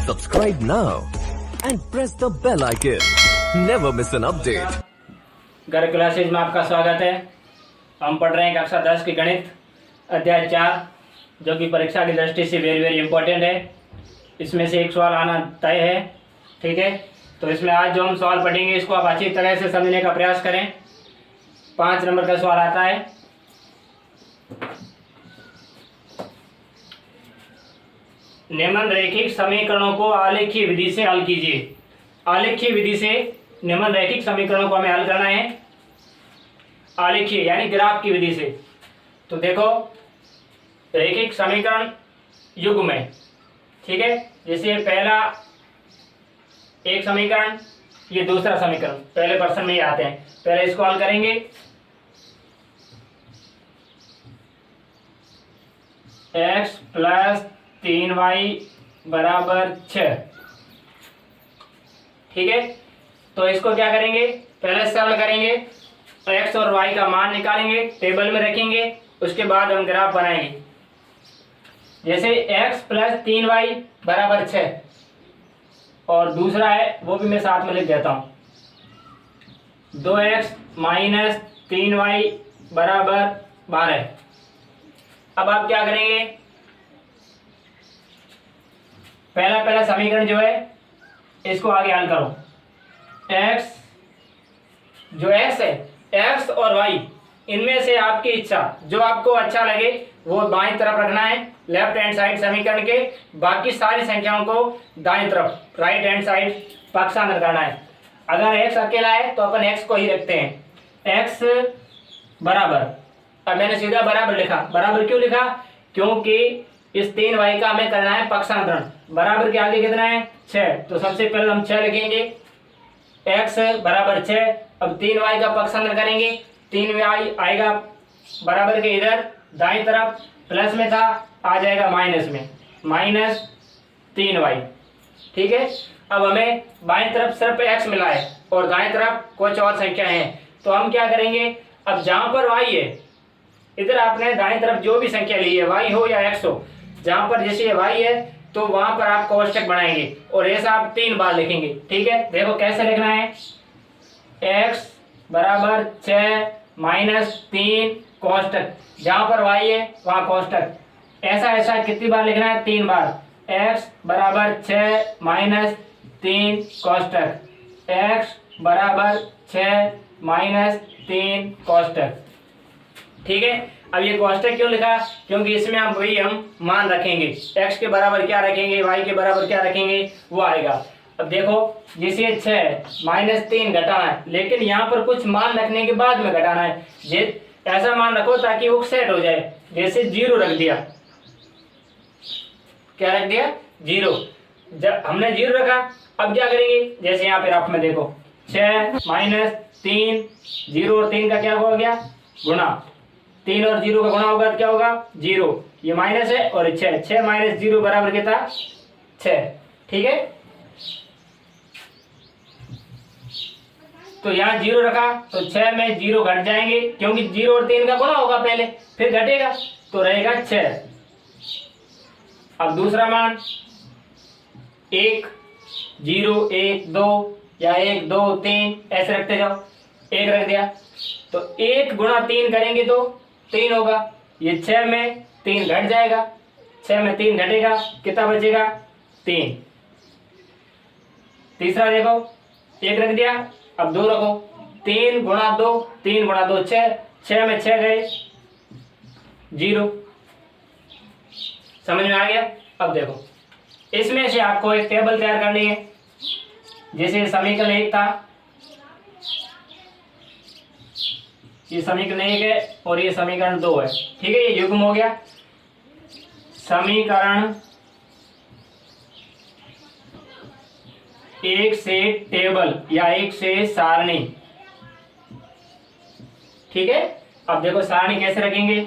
Subscribe now and press the bell icon. Never miss an update. घर classes में आपका स्वागत है। हम पढ़ रहे हैं कक्षा 10 की गणित अध्याय 4, जो कि परीक्षा की दृष्टि से वेरी वेरी इंपॉर्टेंट है। इसमें से एक सवाल आना तय है, ठीक है। तो इसमें आज जो हम सवाल पढ़ेंगे इसको आप अच्छी तरह से समझने का प्रयास करें। 5 नंबर का सवाल आता है। निम्न रैखिक समीकरणों को आलेखीय विधि से हल कीजिए। आलेखीय विधि से निम्न रैखिक समीकरणों को हमें हल करना है, आलेखीय यानी ग्राफ की विधि से। तो देखो, रैखिक समीकरण युग्म में, ठीक है। जैसे पहला एक समीकरण, ये दूसरा समीकरण, पहले पर्सन में ही आते हैं। पहले इसको हल करेंगे। x प्लस 3y बराबर 6, ठीक है। तो इसको क्या करेंगे, पहले सरल करेंगे, x और y का मान निकालेंगे, टेबल में रखेंगे, उसके बाद हम ग्राफ बनाएंगे। जैसे x प्लस 3y बराबर 6 और दूसरा है वो भी मैं साथ में लिख देता हूँ, 2x माइनस 3y बराबर 12। अब आप क्या करेंगे, पहला समीकरण जो है इसको आगे हल करो। x जो x है, x और y इनमें से आपकी इच्छा, जो आपको अच्छा लगे वो बाईं तरफ रखना है, लेफ्ट हैंड साइड समीकरण के। बाकी सारी संख्याओं को दाईं तरफ, राइट हैंड साइड पक्षांतर करना है। अगर x अकेला है तो अपन x को ही रखते हैं। x बराबर, अब मैंने सीधा बराबर लिखा। बराबर क्यों लिखा, क्योंकि इस 3y का हमें करना है पक्षांतरण। बराबर के आगे कितना है, 6। तो सबसे पहले हम 6 लिखेंगे, x बराबर 6। अब 3y का पक्षांतर करेंगे, 3y आएगा बराबर के इधर दाईं तरफ, प्लस में था आ जाएगा माइनस में, माइनस 3y, ठीक है। अब हमें बाईं तरफ सिर्फ x मिला है और दाईं तरफ कुछ और संख्या है। तो हम क्या करेंगे, अब जहां पर y है, इधर आपने दाईं तरफ जो भी संख्या ली है, y हो या x हो, जहां पर जैसे y है तो वहां पर आप कोष्टक बनाएंगे और ऐसा आप 3 बार लिखेंगे, ठीक है। देखो कैसे लिखना है, x बराबर 6 माइनस 3 कोष्टक, जहां पर y है वहां कोष्टक। ऐसा कितनी बार लिखना है, 3 बार। x बराबर 6 माइनस 3 कोष्टक, x बराबर 6 माइनस 3 कोष्टक, ठीक है। अब ये कोष्टक क्यों लिखा, क्योंकि इसमें हम मान रखेंगे। x के बराबर क्या रखेंगे, y के बराबर क्या रखेंगे, वो आएगा। अब देखो, जैसे 6 माइनस 3 घटाना है, लेकिन यहाँ पर कुछ मान रखने के बाद में घटाना है। ऐसा मान रखो ताकि वो सेट हो जाए। जैसे 0 रख दिया, क्या रख दिया, 0। जब हमने 0 रखा, अब क्या करेंगे, जैसे यहाँ पे आप में देखो, 6 माइनस 3, 0 और 3 का क्या हो गया, गुणा। 3 और 0 का गुणा होगा तो क्या होगा, 0। ये माइनस है और 6 माइनस 0 बराबर कितना, 6, ठीक है। तो यहाँ 0 रखा तो 6 में 0 घट जाएंगे, क्योंकि 0 और 3 का गुणा होगा पहले, फिर घटेगा तो रहेगा 6। अब दूसरा मान 1, 0, 1, 2 या 1, 2, 3 ऐसे रखते जाओ। 1 रख दिया तो 1 गुणा 3 करेंगे तो 3 होगा। ये 6 में 3 घट जाएगा, 6 में 3 घटेगा, कितना बचेगा, 3। तीसरा देखो, 1 रख दिया, अब 2 रखो, 3 गुणा 2, 3 गुणा 2 6, 6 में 6 गए, 0। समझ में आ गया। अब देखो, इसमें से आपको एक टेबल तैयार करनी है। जैसे समीकरण 1 था, ये समीकरण 1 है और ये समीकरण 2 है, ठीक है। ये युग्म हो गया। समीकरण 1 से टेबल या 1 से सारणी, ठीक है। अब देखो सारणी कैसे रखेंगे,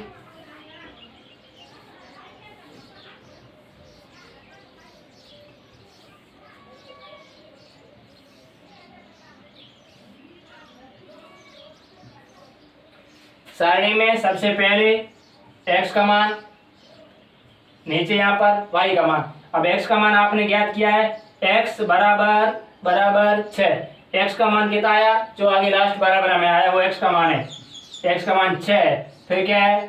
सारणी में सबसे पहले x का मान, नीचे यहाँ पर y का मान। अब x का मान आपने ज्ञात किया है, x बराबर बराबर 6। x का मान कितना आया, जो आगे लास्ट बराबर में आया वो x का मान है, x का मान 6 है, फिर क्या है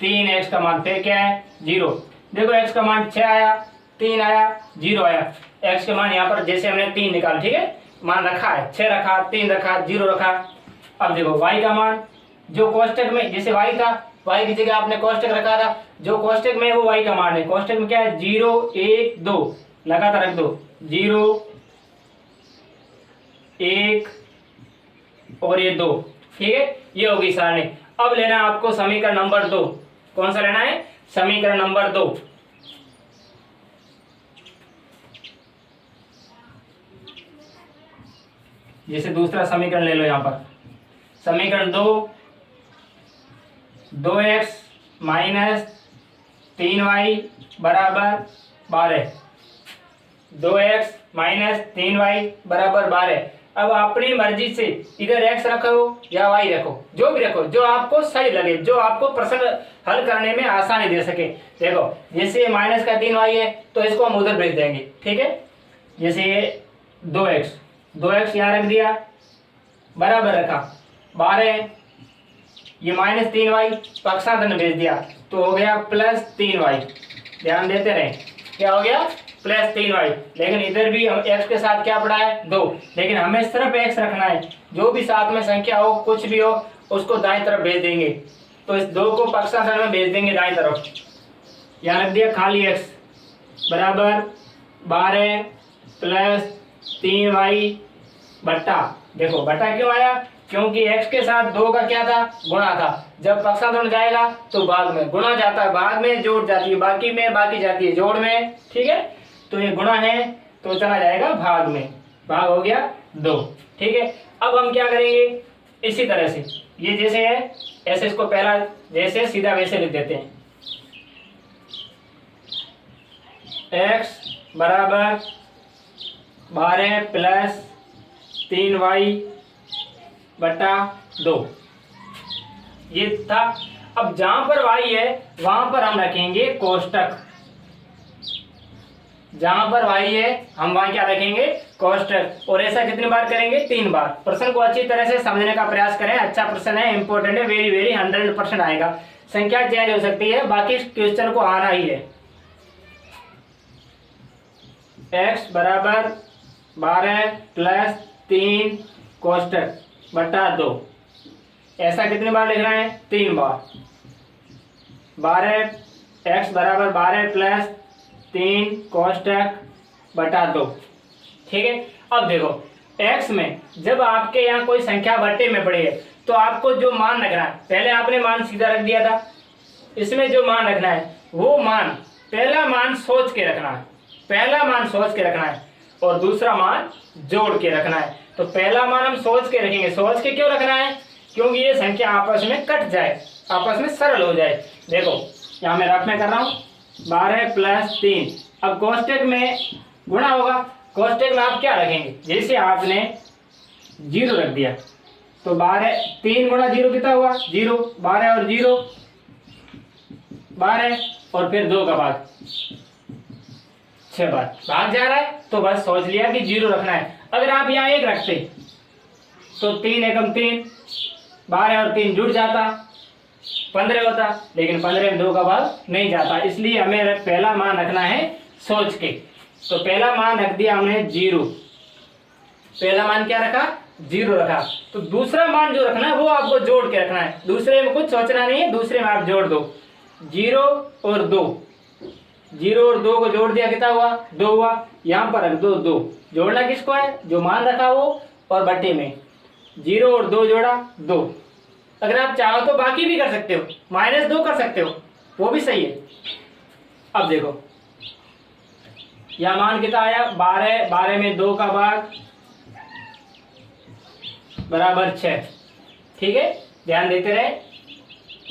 3 x का मान, फिर क्या है 0। देखो x का मान 6 आया, 3 आया, 0 आया। x के मान यहाँ पर जैसे हमने 3 निकाला, ठीक है, मान रखा है, 6 रखा, 3 रखा, 0 रखा। अब देखो y का मान जो कोष्टक में जैसे y था, y की जगह आपने कोष्टक रखा था, जो कोष्टक में वो y का मान है। कोष्टक में क्या है 0 1 2 लगातार रख दो, 0 1 और ये 2, ठीक है, ये होगी सारणी। अब लेना है आपको समीकरण नंबर 2। कौन सा लेना है, समीकरण नंबर 2। जैसे दूसरा समीकरण ले लो, यहां पर समीकरण 2x माइनस 3y बराबर 12, 2x माइनस 3y बराबर 12। अब अपनी मर्जी से इधर x रखो या y रखो, जो भी रखो, जो आपको सही लगे, जो आपको प्रश्न हल करने में आसानी दे सके। देखो जैसे माइनस का 3y है तो इसको हम उधर भेज देंगे, ठीक है। जैसे ये 2x यहाँ रख दिया, बराबर रखा 12, ये माइनस 3y पक्षांतर भेज दिया तो हो गया प्लस 3y। ध्यान देते रहे, क्या हो गया प्लस 3y। लेकिन इधर भी हम x के साथ क्या पढ़ा है 2, लेकिन हमें सिर्फ x रखना है। जो भी साथ में संख्या हो, कुछ भी हो, उसको दाएं तरफ भेज देंगे। तो इस 2 को पक्षांतर में भेज देंगे दाएं तरफ। यहाँ रख दिया खाली x बराबर 12 प्लस 3y बट्टा, देखो बट्टा क्यों आया, क्योंकि x के साथ 2 का क्या था गुणा था। जब पक्षांतर जाएगा तो भाग में, गुणा जाता है भाग में, जोड़ जाती है बाकी में, बाकी जाती है जोड़ में, ठीक है। तो ये गुणा है तो चला जाएगा भाग में, भाग हो गया 2, ठीक है। अब हम क्या करेंगे, इसी तरह से ये जैसे है ऐसे इसको पहला जैसे सीधा वैसे लिख देते हैं। x बराबर 12 प्लस 3y बटा 2, ये था। अब जहां पर y है वहां पर हम रखेंगे कोष्टक, जहां पर y है हम वहां क्या रखेंगे कोष्टक। और ऐसा कितनी बार करेंगे, 3 बार। प्रश्न को अच्छी तरह से समझने का प्रयास करें, अच्छा प्रश्न है, इंपॉर्टेंट है, वेरी वेरी 100% आएगा। संख्या चेंज हो सकती है, बाकी क्वेश्चन को आना ही है। x बराबर 12 प्लस 3 कोष्टक बटा 2, ऐसा कितनी बार लिख रहे हैं 3 बार। 12 x बराबर 12 प्लस 3 कोष्टक बटा 2, ठीक है। अब देखो x में जब आपके यहाँ कोई संख्या बट्टे में पड़ी है तो आपको जो मान रखना है, पहले आपने मान सीधा रख दिया था, इसमें जो मान रखना है वो मान, पहला मान सोच के रखना है, पहला मान सोच के रखना है और दूसरा मान जोड़ के रखना है। तो पहला मान हम सोच के रखेंगे। सोच के क्यों रखना है, क्योंकि ये संख्या आपस में कट जाए, आपस में सरल हो जाए। देखो यहाँ मैं रफ में कर रहा हूँ 12 प्लस 3, अब कोष्टक में गुणा होगा, कोष्टक में आप क्या रखेंगे, जैसे आपने 0 रख दिया तो 12 3 गुणा 0 कितना हुआ 0, 12 और 0 12 और फिर 2 का भाग 6 बार भाग जा रहा है, तो बस सोच लिया कि 0 रखना है। अगर आप यहाँ 1 रखते तो 3 एकम 3, 12 और 3 जुड़ जाता 15 होता, लेकिन 15 में 2 का भाग नहीं जाता, इसलिए हमें पहला मान रखना है सोच के। तो पहला मान रख दिया हमने 0, पहला मान क्या रखा 0 रखा। तो दूसरा मान जो रखना है वो आपको जोड़ के रखना है, दूसरे में कुछ सोचना नहीं है, दूसरे में आप जोड़ दो 0 और 2, 0 और 2 को जोड़ दिया कितना हुआ 2 हुआ, यहाँ पर रख दो 2, जोड़ना किसको है जो मान रखा वो, और बट्टे में 0 और 2 जोड़ा 2। अगर आप चाहो तो बाकी भी कर सकते हो, -2 कर सकते हो, वो भी सही है। अब देखो यह मान कितना आया 12, 12 में 2 का भाग बराबर 6, ठीक है। ध्यान देते रहे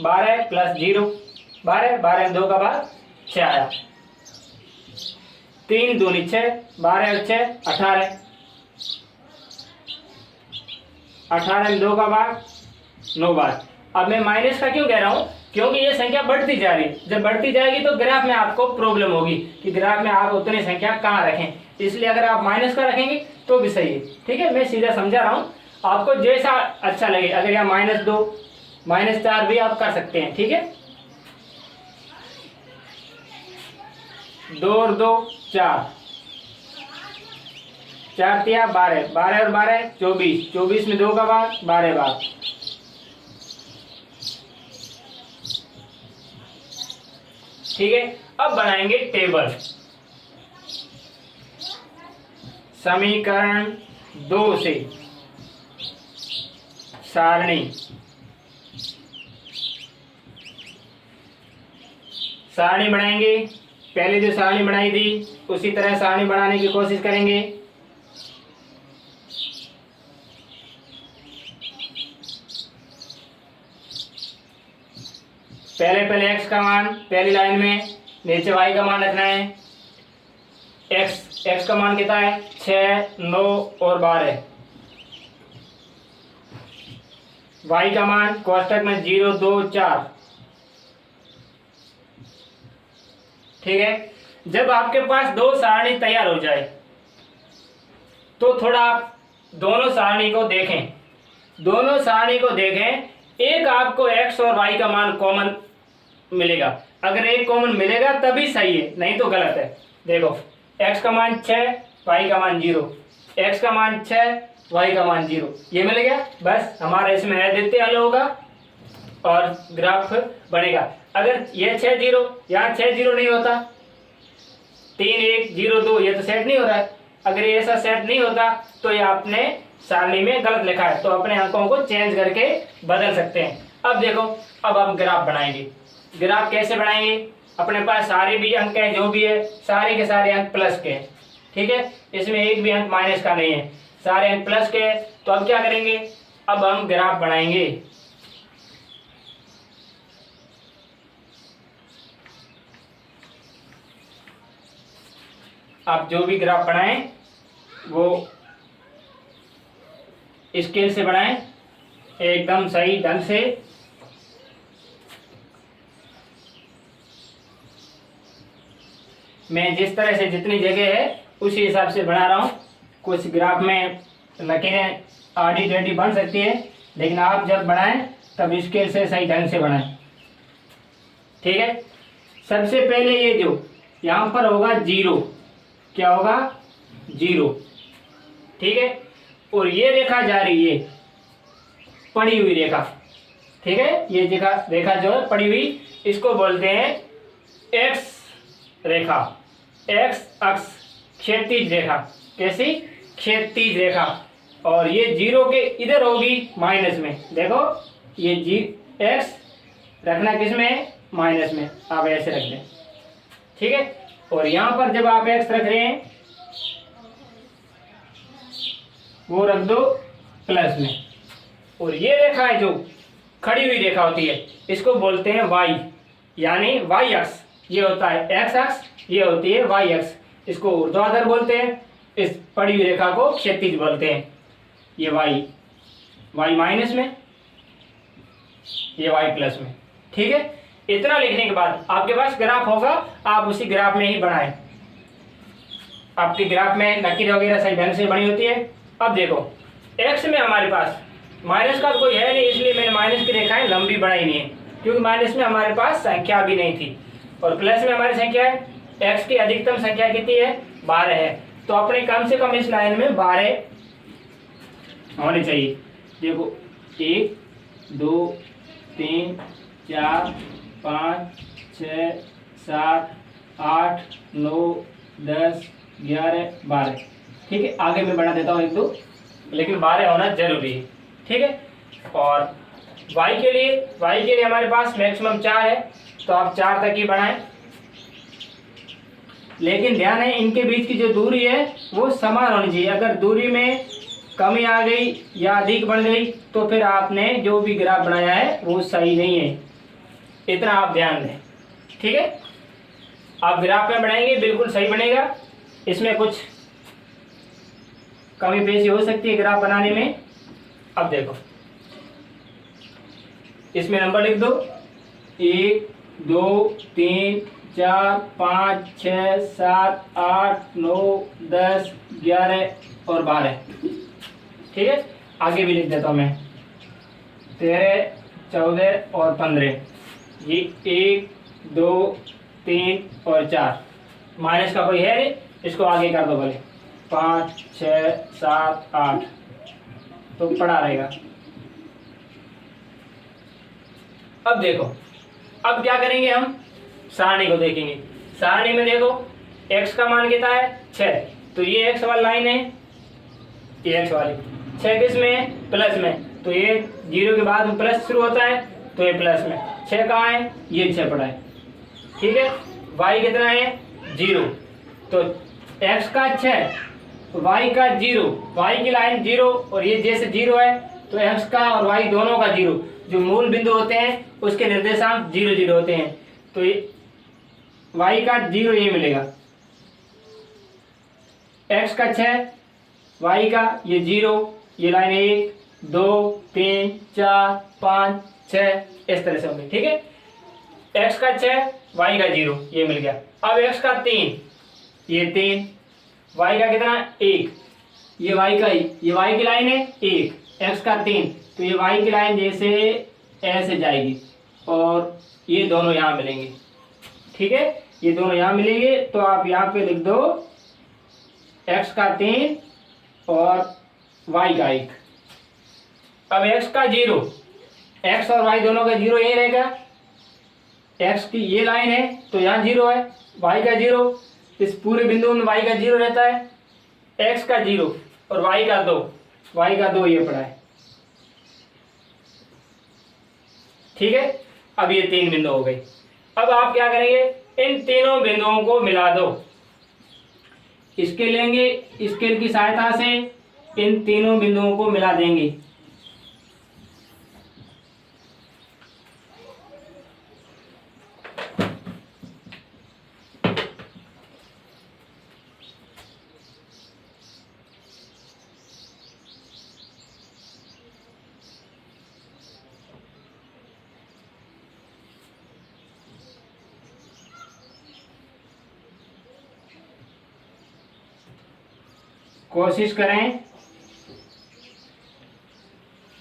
12 प्लस 0 12, 12 में 2 का भाग 6 आया, 3 दूनी 6, 12 और 6 18, 18 में 2 का भाग 9 बार। अब मैं माइनस का क्यों कह रहा हूँ, क्योंकि ये संख्या बढ़ती जा रही है। जब बढ़ती जाएगी तो ग्राफ में आपको प्रॉब्लम होगी कि ग्राफ में आप उतनी संख्या कहाँ रखें, इसलिए अगर आप माइनस का रखेंगे तो भी सही है। ठीक है, मैं सीधा समझा रहा हूँ, आपको जैसा अच्छा लगे। अगर यहाँ -2 -4 भी आप कर सकते हैं। ठीक है, 2 और 2 4, 4 तिया 12, 12 और 12 24, 24 में 2 का भाग 12 भाग। ठीक है, अब बनाएंगे टेबल। समीकरण 2 से सारणी बनाएंगे। पहले जो सारणी बनाई थी उसी तरह सारणी बनाने की कोशिश करेंगे। पहले x का मान पहली लाइन में, नीचे y का मान रखना है। x का मान कितना है 6, 9 और 12। y का मान कोष्टक में 0, 2, 4। ठीक है, जब आपके पास दो सारणी तैयार हो जाए तो थोड़ा आप दोनों सारणी को देखें। एक आपको x और y का मान कॉमन मिलेगा। अगर एक कॉमन मिलेगा तभी सही है, नहीं तो गलत है। देखो, x का मान 6, y का मान 0, x का मान 6, y का मान 0, ये मिल गया। बस हमारा इसमें अद्वितीय हल होगा और ग्राफ बनेगा। अगर ये 6 0, यहाँ 6 0 नहीं होता, 3 1 0 2, ये तो सेट नहीं हो रहा है। अगर ये ऐसा सेट नहीं होता तो ये आपने सारणी में गलत लिखा है, तो अपने अंकों को चेंज करके बदल सकते हैं। अब देखो, अब हम ग्राफ बनाएंगे। ग्राफ कैसे बनाएंगे? अपने पास सारे भी अंक हैं, जो भी है सारे के सारे अंक प्लस के हैं। ठीक है, इसमें एक भी अंक माइनस का नहीं है, सारे अंक प्लस के हैं। तो अब क्या करेंगे? अब हम ग्राफ बनाएंगे। आप जो भी ग्राफ बनाएं वो स्केल से बनाएं, एकदम सही ढंग से। मैं जिस तरह से जितनी जगह है उसी हिसाब से बना रहा हूँ। कुछ ग्राफ में लकीरें आधी टेढ़ी बन सकती है, लेकिन आप जब बनाएं तब स्केल से सही ढंग से बनाएं। ठीक है, सबसे पहले ये जो यहाँ पर होगा 0, क्या होगा 0। ठीक है, और ये रेखा जा रही है पड़ी हुई रेखा। ठीक है, ये रेखा जो है पड़ी हुई, इसको बोलते हैं एक्स रेखा, एक्स अक्ष, क्षैतिज रेखा। कैसी? क्षैतिज रेखा। और ये 0 के इधर होगी माइनस में। देखो, ये एक्स रखना किस में है? माइनस में। आप ऐसे रख दें। ठीक है, और यहां पर जब आप एक्स रख रहे हैं वो रख दो प्लस में। और ये रेखा है जो खड़ी हुई रेखा होती है, इसको बोलते हैं वाई, यानी वाई अक्ष। ये होता है एक्स अक्ष, ये होती है वाई अक्ष। इसको ऊर्ध्वाधर बोलते हैं, इस पड़ी हुई रेखा को क्षैतिज बोलते हैं। ये वाई माइनस में, ये वाई प्लस में। ठीक है, इतना लिखने के बाद आपके पास ग्राफ होगा, आप उसी ग्राफ में ही बनाएं। आपके ग्राफ में लकीर वगैरह सही ढंग से बनी होती है। अब देखो, एक्स में हमारे पास माइनस का कोई है नहीं, इसलिए मैंने माइनस की रेखाएं लंबी बनाई नहीं है, क्योंकि माइनस में हमारे पास संख्या भी नहीं थी। और प्लस में हमारी संख्या है, एक्स की अधिकतम संख्या कितनी है? 12 है। तो अपने कम से कम इस लाइन में 12 होने चाहिए। देखो, 1 2 3 4 5 6 7 8 9 10 11 12। ठीक है, आगे मैं बढ़ा देता हूँ 1 2, लेकिन 12 होना जरूरी है। ठीक है, और y के लिए हमारे पास मैक्सिमम 4 है, तो आप 4 तक ही बढ़ाएं। लेकिन ध्यान है, इनके बीच की जो दूरी है वो समान होनी चाहिए। अगर दूरी में कमी आ गई या अधिक बढ़ गई तो फिर आपने जो भी ग्राफ बनाया है वो सही नहीं है। इतना आप ध्यान दें। ठीक है, आप ग्राफ में बनाएंगे बिल्कुल सही बनेगा। इसमें कुछ कमी पेशी हो सकती है ग्राफ बनाने में। अब देखो, इसमें नंबर लिख दो 1 2 3 4 5 6 7 8 9 10 11 और 12। ठीक है, आगे भी लिख देता हूँ मैं 13 14 और 15। ये 1 2 3 और 4, माइनस का कोई है नहीं, इसको आगे कर दो भले 5 6 7 8, तो पड़ा रहेगा। अब देखो, अब क्या करेंगे, हम सारणी को देखेंगे। सारणी में देखो x का मान कितना है 6, तो ये x वाली लाइन है, ये x वाली 6 किस में है, प्लस में, तो ये 0 के बाद प्लस शुरू होता है, तो ये प्लस में 6 कहाँ है, ये 6 पड़ा है। ठीक है, y कितना है 0, तो x का 6 y का 0, y की लाइन 0 और ये जैसे 0 है तो x का और y दोनों का 0, जो मूल बिंदु होते हैं उसके निर्देशांक 0 0 होते हैं, तो ये y का 0 ये मिलेगा, x का 6 y का ये 0, ये लाइन 1 2 3 4 5 6 इस तरह से होंगे। ठीक है, x का 6 y का 0 ये मिल गया। अब x का 3, ये 3, y का कितना 1, ये y का, ये y की लाइन है 1, x का 3, तो ये y की लाइन जैसे ऐसे जाएगी और ये दोनों यहाँ मिलेंगे। ठीक है, ये दोनों यहाँ मिलेंगे, तो आप यहाँ पे लिख दो x का 3 और y का 1। अब x का 0, x और y दोनों का 0 यही रहेगा, x की ये लाइन है तो यहाँ 0 है, y का 0, इस पूरे बिंदु में y का 0 रहता है, x का 0 और y का 2, y का 2 ये पड़ा है। ठीक है, अब ये 3 बिंदु हो गए। अब आप क्या करेंगे, इन तीनों बिंदुओं को मिला दो, स्केल लेंगे, स्केल की सहायता से इन तीनों बिंदुओं को मिला देंगे। कोशिश करें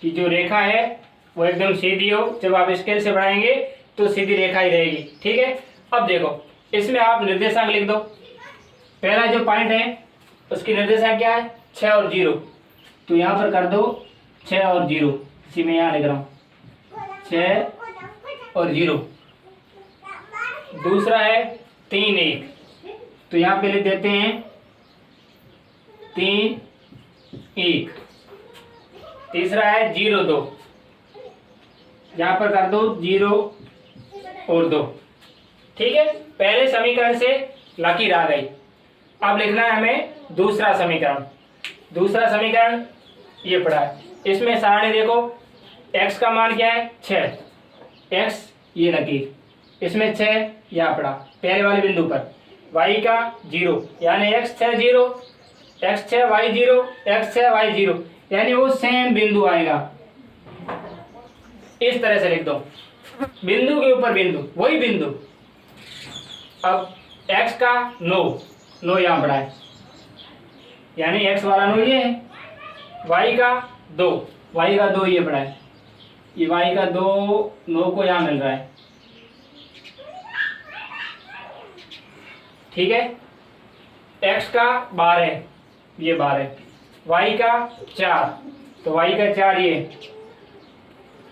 कि जो रेखा है वो एकदम सीधी हो, जब आप स्केल से बढ़ाएंगे तो सीधी रेखा ही रहेगी। ठीक है, अब देखो इसमें आप निर्देशांक लिख दो। पहला जो पॉइंट है उसकी निर्देशांक क्या है 6 और 0, तो यहाँ पर कर दो 6 और 0, इसी में यहाँ लिख रहा हूँ 6 और 0। दूसरा है 3 1, तो यहाँ पे लिख देते हैं 3 1। तीसरा है 0 2, यहाँ पर कर दो 0 और 2। ठीक है, पहले समीकरण से लकीर आ गई। अब लिखना है हमें दूसरा समीकरण। दूसरा समीकरण ये पड़ा है, इसमें सारणी देखो, x का मान क्या है 6, x ये लकीर, इसमें 6 यहाँ पड़ा पहले वाले बिंदु पर, y का 0 यानी x 6 0, x 6 y 0, x 6 y 0, यानी वो सेम बिंदु आएगा। इस तरह से लिख दो, बिंदु के ऊपर बिंदु, वही बिंदु। अब x का 9 यहाँ पड़ा है, यानी x वाला 9 ये है, y का 2 ये पड़ा है, ये y का 9 को यहाँ मिल रहा है। ठीक है, x का 12, ये 12, y का 4, तो y का 4 ये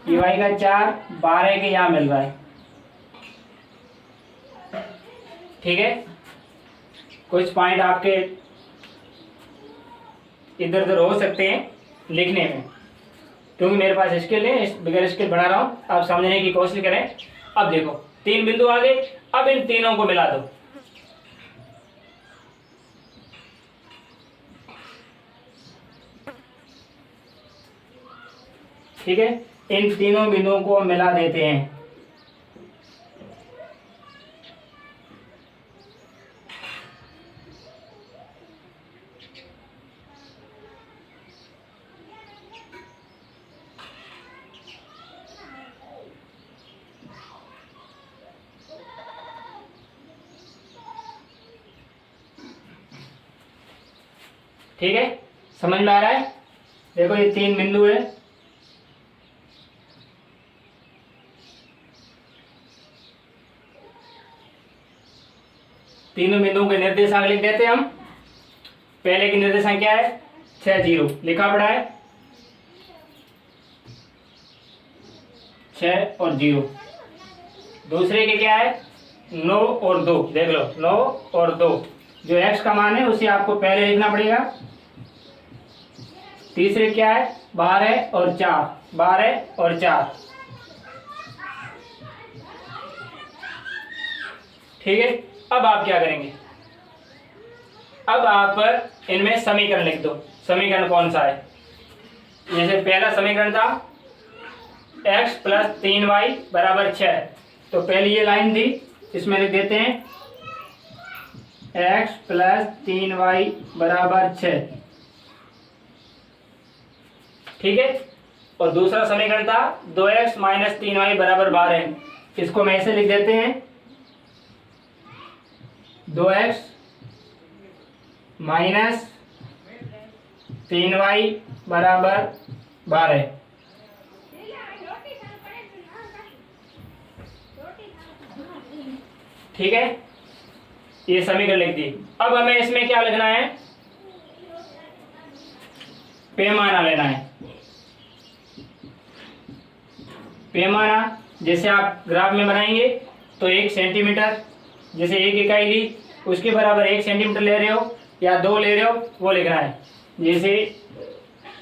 y का 4 12 के यहाँ मिल रहा है। ठीक है, कुछ पॉइंट आपके इधर उधर हो सकते हैं लिखने में, क्योंकि मेरे पास स्केल है, बगैर स्केल बना रहा हूँ, आप समझने की कोशिश करें। अब देखो 3 बिंदु आ गए, अब इन तीनों को मिला दो। ठीक है, इन तीनों बिंदुओं को मिला देते हैं। ठीक है, समझ में आ रहा है? देखो ये 3 बिंदु है, तीनों बिंदुओं के निर्देशांक लिख देते हैं हम। पहले की निर्देशांक क्या है? 6 0 लिखा पड़ा है, 6 और 0। दूसरे के क्या है? 9 और 2, देख लो 9 और 2, जो x का मान है उसे आपको पहले लिखना पड़ेगा। तीसरे क्या है? 12 और 4, 12 और 4, ठीक है। अब आप क्या करेंगे? अब आप इनमें समीकरण लिख दो। समीकरण कौन सा है? जैसे पहला समीकरण था x + 3y = 6, तो पहली ये लाइन थी, इसमें लिख देते हैं x + 3y = 6, ठीक है। और दूसरा समीकरण था 2x - 3y = 12, इसको मैं ऐसे लिख देते हैं 2x - 3y = 12, ठीक है। ये समीकरण लिख दी। अब हमें इसमें क्या लिखना है? पैमाना लेना है। पैमाना जैसे आप ग्राफ में बनाएंगे तो 1 सेंटीमीटर, जैसे 1 इकाई ली उसके बराबर 1 सेंटीमीटर ले रहे हो या 2 ले रहे हो वो लिखना है। जैसे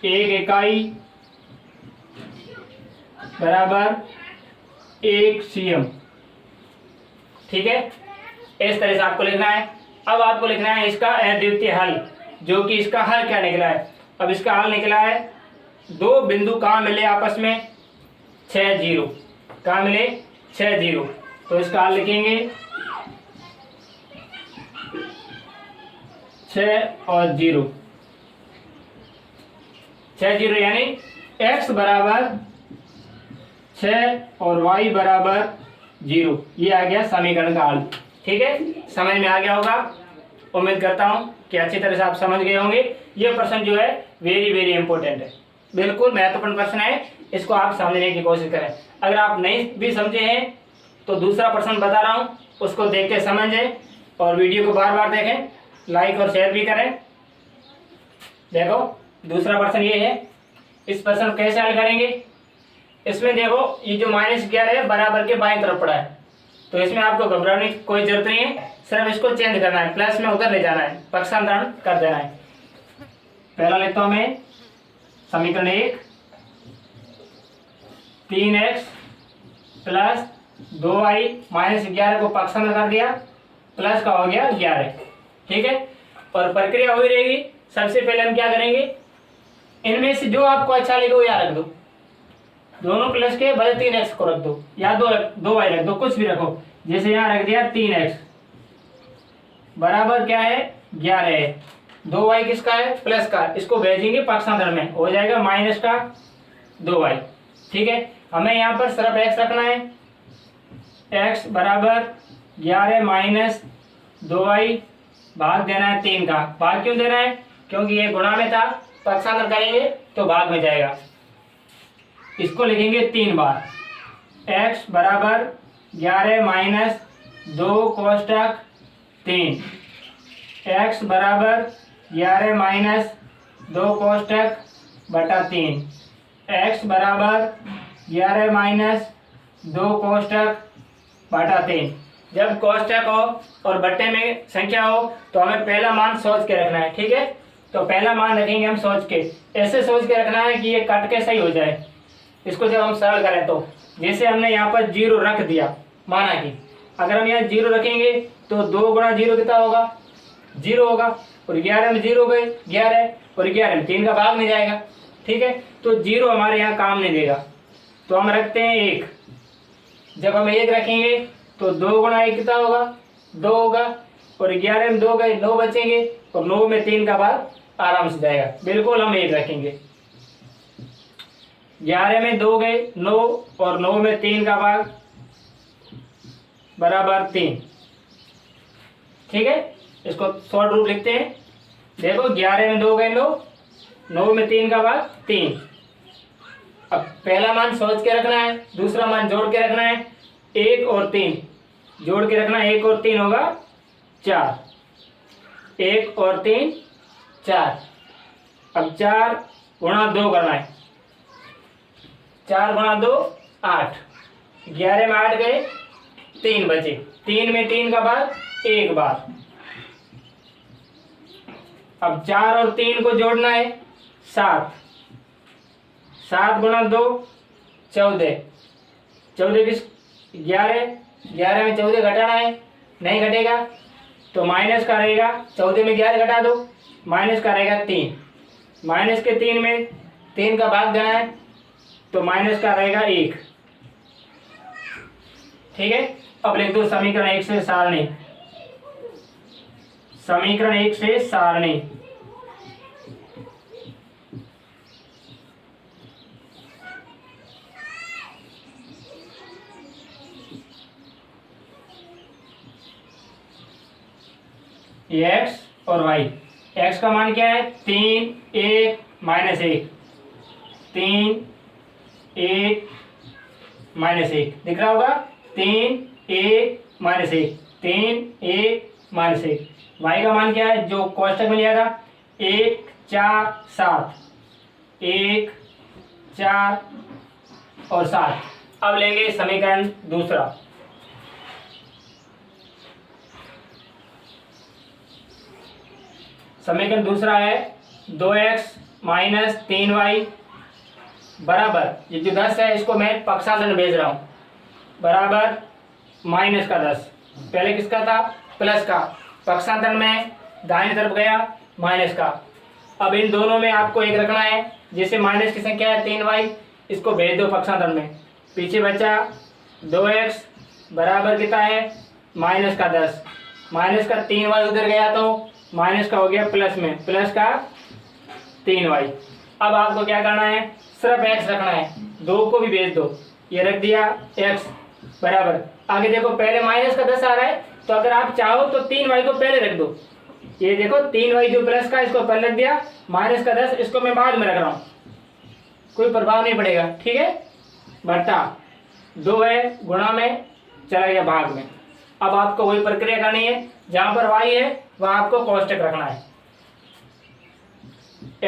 1 इकाई बराबर 1 cm, ठीक है। इस तरह से आपको लिखना है। अब आपको लिखना है इसका अद्वितीय हल, जो कि इसका हल क्या निकला है। अब इसका हल निकला है 2 बिंदु कहाँ मिले आपस में? 6 0, कहाँ मिले? 6 0, तो इसका हल लिखेंगे 6 और 0, 6 0 यानी x = 6 और y = 0। ये आ गया समीकरण का हल, ठीक है। समझ में आ गया होगा, उम्मीद करता हूँ कि अच्छी तरह से आप समझ गए होंगे। ये प्रश्न जो है वेरी वेरी इंपॉर्टेंट है, बिल्कुल महत्वपूर्ण प्रश्न है, इसको आप समझने की कोशिश करें। अगर आप नहीं भी समझे हैं तो दूसरा प्रश्न बता रहा हूँ, उसको देख के समझें और वीडियो को बार बार देखें, लाइक और शेयर भी करें। देखो दूसरा प्रश्न ये है, इस प्रश्न को कैसे हल करेंगे? इसमें देखो ये जो -11 है बराबर के बाएं तरफ पड़ा है, तो इसमें आपको घबराने की कोई जरूरत नहीं है, सिर्फ इसको चेंज करना है, प्लस में उधर ले जाना है, पक्षांतरण कर देना है। पहला लेता हूं मैं समीकरण 1, 3x + 2y - 11 को पक्षांतर कर दिया, प्लस का हो गया 11, ठीक है। और प्रक्रिया हुई रहेगी। सबसे पहले हम क्या करेंगे? इनमें से जो आपको अच्छा लगे वो यहाँ रख दो, दोनों प्लस के बजाय 3x को रख दो या 2y रख दो, कुछ भी रखो। जैसे यहाँ रख दिया 3x बराबर क्या है? 11 है। 2y किसका है? प्लस का, इसको भेजेंगे पक्षांतर में, हो जाएगा -2y, ठीक है। हमें यहाँ पर सिर्फ x रखना है, x = 11 - 2y भाग देना है 3 का। भाग क्यों देना है? क्योंकि ये गुणा में था, पक्षांतर करेंगे तो भाग में जाएगा। इसको लिखेंगे 3 बार, x = 11 - 2 कोष्टक 3, x = 11 - 2 कोष्टक बटा 3, x = 11 - 2 कोष्टक बटा 3। जब कोष्टक हो और बट्टे में संख्या हो तो हमें पहला मान सोच के रखना है, ठीक है। तो पहला मान रखेंगे हम सोच के, ऐसे सोच के रखना है कि ये कट के सही हो जाए। इसको जब हम सरल करें तो जैसे हमने यहाँ पर 0 रख दिया, माना कि अगर हम यहाँ 0 रखेंगे तो 2 × 0 कितना होगा? 0 होगा। और 11 में 0 गए 11, और 11 में 3 का भाग नहीं जाएगा, ठीक है। तो 0 हमारे यहाँ काम नहीं देगा, तो हम रखते हैं 1। जब हम 1 रखेंगे तो 2 × 1 कितना होगा? 2 होगा। और 11 में 2 गए 9 बचेंगे, और 9 में 3 का भाग आराम से जाएगा, बिल्कुल हम 1 रखेंगे। 11 में 2 गए 9, और 9 में 3 का भाग बराबर 3, ठीक है। इसको शॉर्ट रूप लिखते हैं देखो 11 में 2 गए 9, 9 में 3 का भाग 3। अब पहला मान सोच के रखना है, दूसरा मान जोड़ के रखना है। 1 और 3 जोड़ के रखना है, 1 और 3 होगा 4, 1 और 3 4। अब 4 गुणा 2 करना है, 4 गुणा 2 8, 11 में 8 गए 3 बचे, 3 में 3 का भाग 1 बार। अब 4 और 3 को जोड़ना है 7, 7 गुणा 2 14, 14 किस 11, 11 में 14 घटाना है, नहीं घटेगा तो माइनस का रहेगा, 14 में 11 घटा दो, माइनस का रहेगा 3, माइनस के 3 में 3 का भाग देना है तो माइनस का रहेगा 1। ठीक है, अब लिख दो समीकरण 1 से सारणी, समीकरण 1 से सारणी। एक्स और वाई, एक्स का मान क्या है 3 1 माइनस 1, 3 1 माइनस 1 दिख रहा होगा, 3 1 माइनस 1, 3 1 माइनस 1। वाई का मान क्या है जो कोष्टक में लिया था 1 4 7, 1 4 और 7। अब लेंगे समीकरण दूसरा, समीकरण दूसरा है 2x माइनस 3y बराबर, ये जो 10 है इसको मैं पक्षांतर भेज रहा हूँ, बराबर माइनस का 10, पहले किसका था प्लस का, पक्षांतर में दाहिनी तरफ गया माइनस का। अब इन दोनों में आपको एक रखना है, जैसे माइनस की संख्या है 3y, इसको भेज दो पक्षांतर में, पीछे बचा 2x बराबर कितना है माइनस का 10, माइनस का 3y उधर गया तो माइनस का हो गया प्लस में, प्लस का 3y। अब आपको क्या करना है सिर्फ x रखना है, 2 को भी भेज दो, ये रख दिया x बराबर, आगे देखो पहले माइनस का 10 आ रहा है तो अगर आप चाहो तो 3y को पहले रख दो, ये देखो 3y जो प्लस का इसको पहले रख दिया, माइनस का 10 इसको मैं बाद में रख रहा हूँ, कोई प्रभाव नहीं पड़ेगा। ठीक है, बटा 2 है गुणा में चला गया भाग में। अब आपको वही प्रक्रिया करनी है, जहां पर y है वहां आपको कोष्टक रखना है,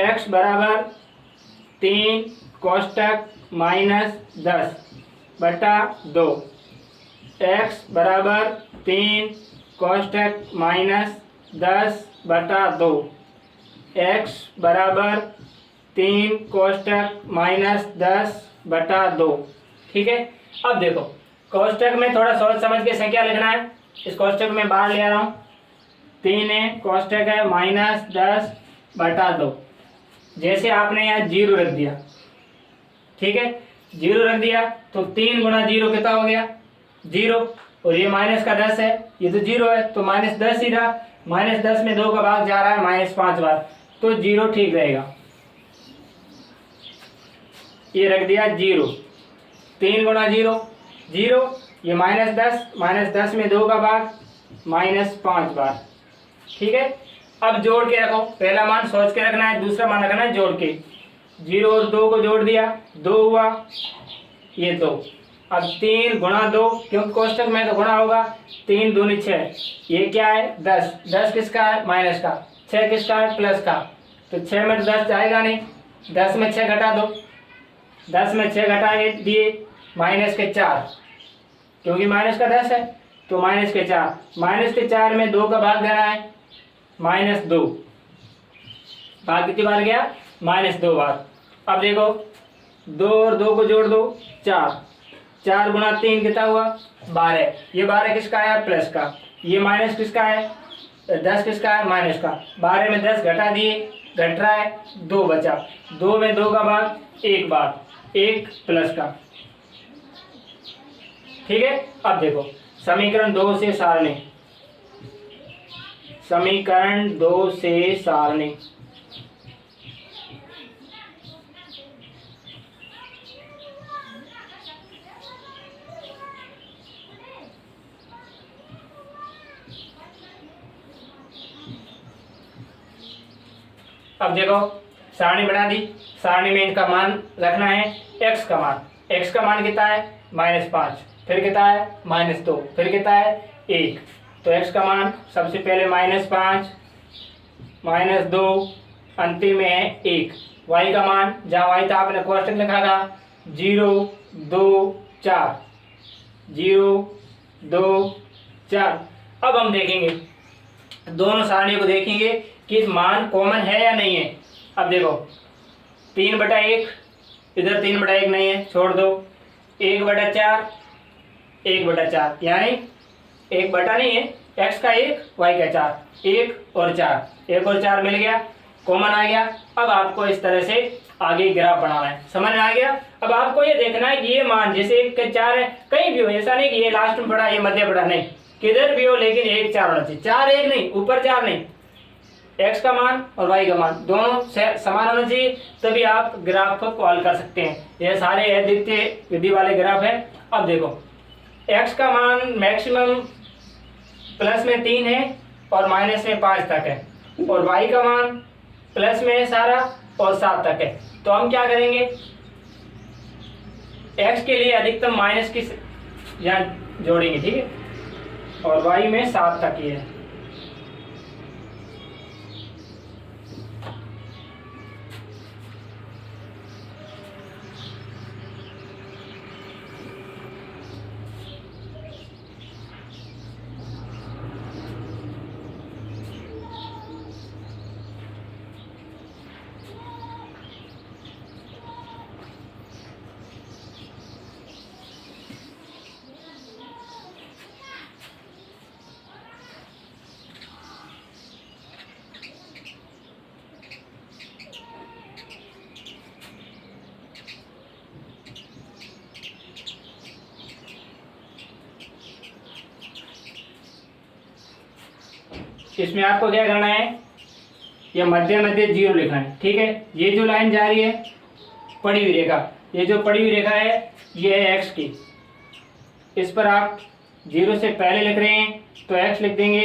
x बराबर 3 कोष्टक माइनस 10 बटा 2, x बराबर 3 कोष्टक माइनस 10 बटा 2, x बराबर 3 कोष्टक माइनस 10 बटा 2। ठीक है, अब देखो कोष्टक में थोड़ा सोच समझ के संख्या लिखना है, इस कोष्टक में बाहर ले आ रहा हूँ, 3 है कोष्टक है माइनस 10 बटा 2, जैसे आपने यहाँ 0 रख दिया, ठीक है 0 रख दिया तो 3 गुणा 0 कितना हो गया 0, और ये माइनस का 10 है, ये तो 0 है तो माइनस 10 ही रहा, माइनस 10 में 2 का भाग जा रहा है माइनस 5 बार, तो 0 ठीक रहेगा, ये रख दिया 0, 3 गुणा 0 0, ये माइनस 10 में 2 का भाग माइनस 5 बार। ठीक है, अब जोड़ के रखो, पहला मान सोच के रखना है, दूसरा मान रखना है जोड़ के, 0 और 2 को जोड़ दिया 2 हुआ, ये 2, अब 3 गुणा 2, क्योंकि कोष्टक में तो गुणा होगा, 3 दूनी 6, ये क्या है 10, 10 किसका है माइनस का, 6 किसका है प्लस का, तो 6 में तो 10 जाएगा नहीं, 10 में 6 घटा दो, 10 में 6 घटा दिए माइनस के 4, क्योंकि माइनस का 10 है तो माइनस के 4, माइनस के 4 में 2 का भाग देना है माइनस 2, भाग कितनी बार गया माइनस 2 बार। अब देखो 2 और 2 को जोड़ दो 4, 4 गुणा 3 कितना हुआ 12, ये 12 किसका है प्लस का, ये माइनस किसका है 10 किसका है माइनस का, 12 में 10 घटा दिए घट रहा है 2 बचा, 2 में 2 का भाग 1 बार, 1 प्लस का। ठीक है, अब देखो समीकरण 2 से सारणी, समीकरण 2 से सारणी, अब देखो सारणी बना दी, सारणी में इनका मान रखना है। x का मान कितना है -5, फिर कितना है -2, फिर कितना है 1। तो x का मान सबसे पहले -5 -2 अंतिम में है 1। y का मान जहाँ y था आपने कोष्टक लिखा था 0 2 4 0 2 4। अब हम देखेंगे दोनों सारणियों को देखेंगे कि मान कॉमन है या नहीं है। अब देखो 3/1 इधर 3/1 नहीं है, छोड़ दो। 1/4 1/4 यानी 1 बटा नहीं है, x का 1 y का 4, 1 और 4 मिल गया, कॉमन आ गया। अब आपको इस तरह से आगे ग्राफ बनाना है, समझ में आ गया। अब आपको ये देखना है कि ये मान जैसे 1 के 4 है, कहीं भी हो, ऐसा नहीं कि ये लास्ट में पड़ा ये मध्य पड़ा, नहीं, किधर भी हो लेकिन 1 4 होना चाहिए। 4 1 नहीं, ऊपर 4 नहीं, x का मान और y का मान दोनों समान होना चाहिए, तभी आप ग्राफ को हल कर सकते हैं। ये सारे अद्वितीय विधि वाले ग्राफ है। अब देखो x का मान मैक्सिमम प्लस में 3 है और माइनस में 5 तक है, और y का मान प्लस में है सारा और 7 तक है। तो हम क्या करेंगे, x के लिए अधिकतम माइनस की यहाँ जोड़ेंगे, ठीक है, और y में 7 तक ही है। इसमें आपको क्या करना है, ये मध्य 0 लिखना है, ठीक है। ये जो लाइन जा रही है पड़ी हुई रेखा, ये जो पड़ी हुई रेखा है ये है x की, इस पर आप 0 से पहले लिख रहे हैं तो x लिख देंगे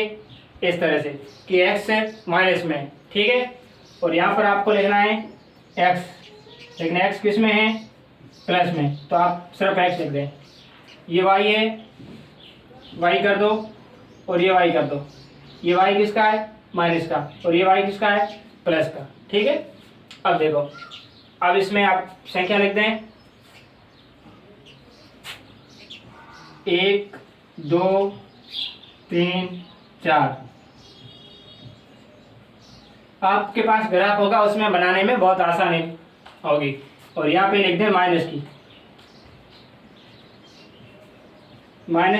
इस तरह से कि x माइनस में, ठीक है। और यहाँ पर आपको लिखना है x, लेकिन x किस में है, प्लस में, तो आप सिर्फ x लिख दें। ये y है, y कर दो, और ये y कर दो। ये y किसका है, माइनस का, और ये y किसका है, प्लस का, ठीक है। अब देखो, अब इसमें आप संख्या लिख दें 1 2 3 4। आपके पास ग्राफ होगा, उसमें बनाने में बहुत आसानी होगी। और यहाँ पे लिख दें माइनस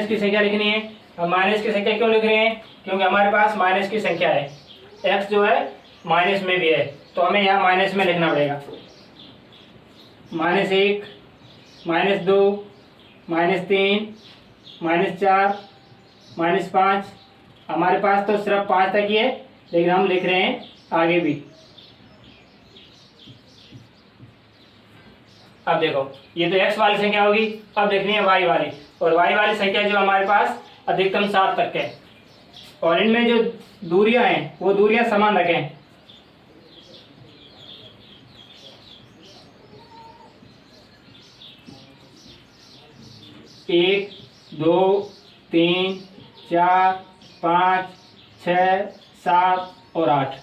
की संख्या लिखनी है। अब माइनस की संख्या क्यों लिख रहे हैं, क्योंकि हमारे पास माइनस की संख्या है, x जो है माइनस में भी है, तो हमें यहाँ माइनस में लिखना पड़ेगा। -1 -2 -3 -4 -5। हमारे पास तो सिर्फ 5 तक ही है, लेकिन हम लिख रहे हैं आगे भी। अब देखो ये तो x वाली संख्या होगी, अब देखनी है y वाली, और y वाली संख्या जो हमारे पास अधिकतम 7 तक है, और इनमें जो दूरियां हैं वो दूरियां समान रखें। एक 2 3 4 5 6 7 और 8,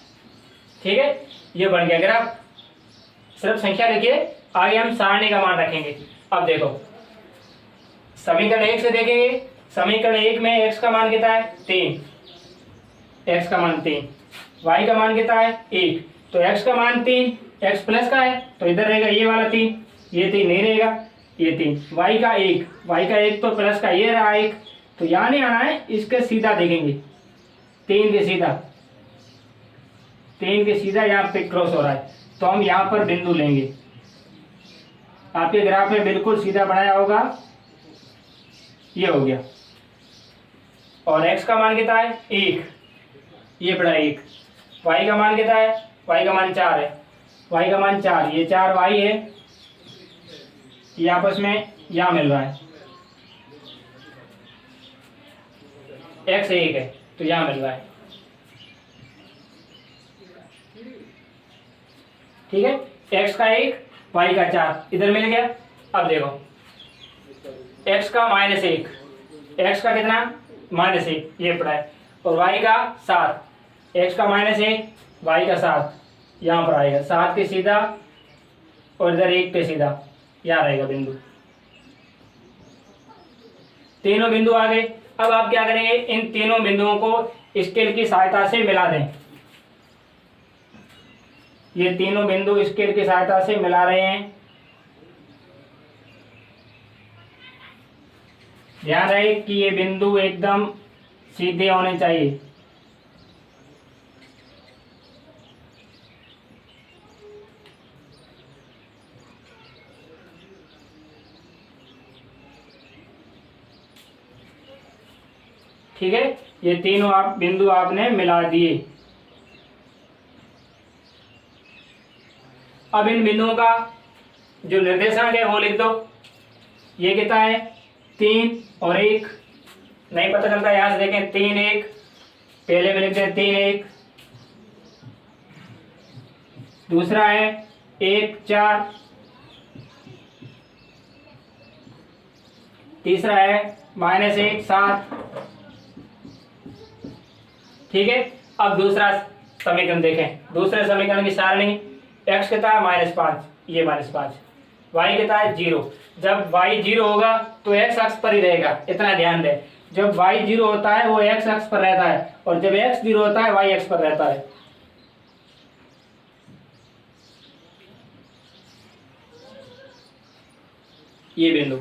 ठीक है। ये बन गया ग्राफ, सिर्फ संख्या लिखिए, आगे हम सारणी का मान रखेंगे। अब देखो समीकरण 1 से देखेंगे, समीकरण 1 में x का मान कितना है 3, x का मान 3, y का मान कितना है 1, तो x का मान 3, x प्लस का है तो इधर रहेगा ये वाला 3, ये 3 नहीं रहेगा, ये 3, y का 1 तो प्लस का ये रहा 1, तो यहाँ नहीं आना है, इसके सीधा देखेंगे, 3 के सीधा यहाँ पे क्रॉस हो रहा है, तो हम यहाँ पर बिंदु लेंगे। आपके ग्राफ में बिल्कुल सीधा बनाया होगा, ये हो गया। और x का मान कितना है 1, ये बड़ा 1, y का मान कितना है, y का मान 4 है, y का मान 4, ये 4 y है, ये आपस में यहाँ मिल रहा है, x 1 है तो यहाँ मिल रहा है। ठीक है, x का 1 y का 4 इधर मिल गया। अब देखो x का -1, x का कितना -1 ये पड़ा है, और y का 7, x का -1 y का 7 यहाँ पर आएगा, 7 पे सीधा और इधर 1 पे सीधा यहाँ रहेगा बिंदु। तीनों बिंदु आ गए। अब आप क्या करेंगे, इन तीनों बिंदुओं को स्केल की सहायता से मिला दें। ये तीनों बिंदु स्केल की सहायता से मिला रहे हैं। ध्यान रहे कि ये बिंदु एकदम सीधे होने चाहिए। ठीक है, ये तीनों आप बिंदु आपने मिला दिए। अब इन बिंदुओं का जो निर्देशांक है वो लिख दो। ये कितना है 3 और 1, नहीं पता चलता यहां से देखें 3 1, पहले में लिखते हैं 3 1, दूसरा है 1 4, तीसरा है -1 7। ठीक है, अब दूसरा समीकरण देखें। दूसरे समीकरण की सारणी x कितना है -5, ये -5, y कितना है 0। जब y 0 होगा तो x अक्ष पर ही रहेगा, इतना ध्यान दें। जब y 0 होता है वो x अक्ष पर रहता है, और जब x 0 होता है y अक्ष पर रहता है। ये बिंदु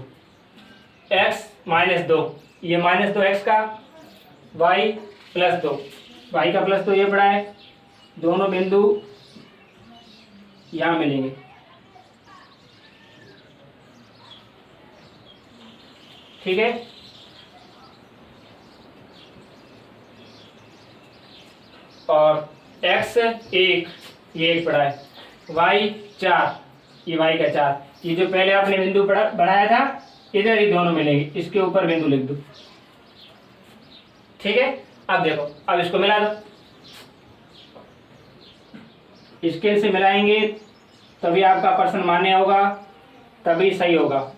x -2, ये -2 x का, y +2, y का +2 ये पड़ा है। दोनों बिंदु यहां मिलेंगे। ठीक है, और x 1 ये 1 पड़ा है, y 4 ये y का 4, ये जो पहले आपने बिंदु बनाया था इधर ही दोनों मिलेंगे, इसके ऊपर बिंदु लिख दो। ठीक है, अब देखो, अब इसको मिला दो। स्केल से मिलाएंगे तभी आपका प्रश्न मान्य होगा, तभी सही होगा।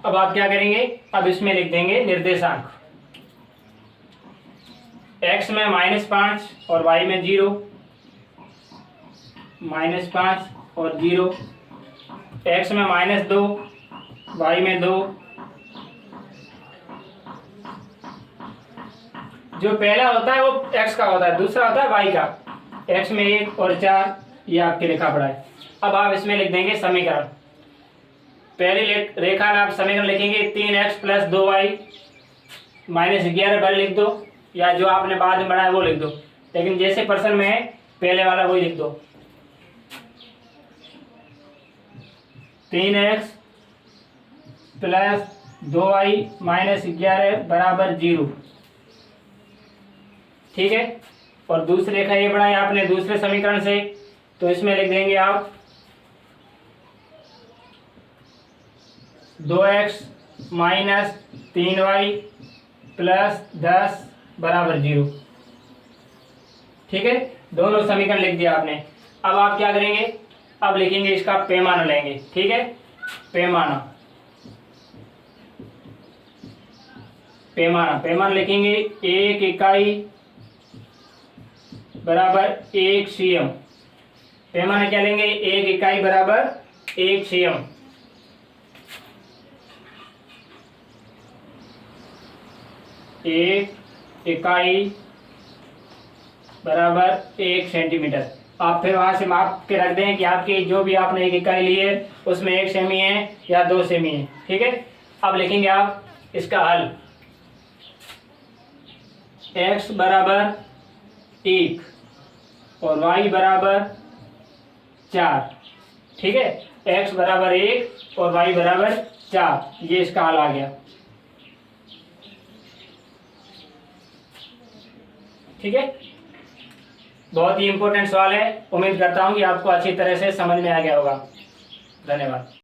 अब आप क्या करेंगे, अब इसमें लिख देंगे निर्देशांक। x में -5 और y में 0, -5 और 0, x में -2 y में 2। जो पहला होता है वो x का होता है, दूसरा होता है y का। x में 1 और 4 ये आपके लिखा पड़ा है। अब आप इसमें लिख देंगे समीकरण। पहली रेखा में आप समीकरण लिखेंगे 3x + 2y -11 बल लिख दो, या जो आपने बाद में बनाया वो लिख दो, लेकिन जैसे प्रश्न में है पहले वाला वही लिख दो। 3x + 2y -11 = 0। ठीक है, और दूसरी रेखा ये बनाई आपने दूसरे समीकरण से, तो इसमें लिख देंगे आप 2x - 3y + 10 = 0। ठीक है, दोनों समीकरण लिख दिया आपने। अब आप क्या करेंगे, अब लिखेंगे इसका पैमाना लेंगे। ठीक है, पैमाना पैमाना पैमाना लिखेंगे 1 इकाई बराबर 1 cm। पैमाना क्या लेंगे, 1 इकाई बराबर 1 cm। 1 इकाई बराबर 1 सेंटीमीटर। आप फिर वहाँ से माप के रख दें कि आपकी जो भी आपने एक इकाई ली है उसमें 1 सेमी है या 2 सेमी है। ठीक है, अब लिखेंगे आप इसका हल। x बराबर 1 और y बराबर 4। ठीक है, x बराबर 1 और y बराबर 4, ये इसका हल आ गया। ठीक है, बहुत ही इंपॉर्टेंट सवाल है। उम्मीद करता हूं कि आपको अच्छी तरह से समझ में आ गया होगा। धन्यवाद।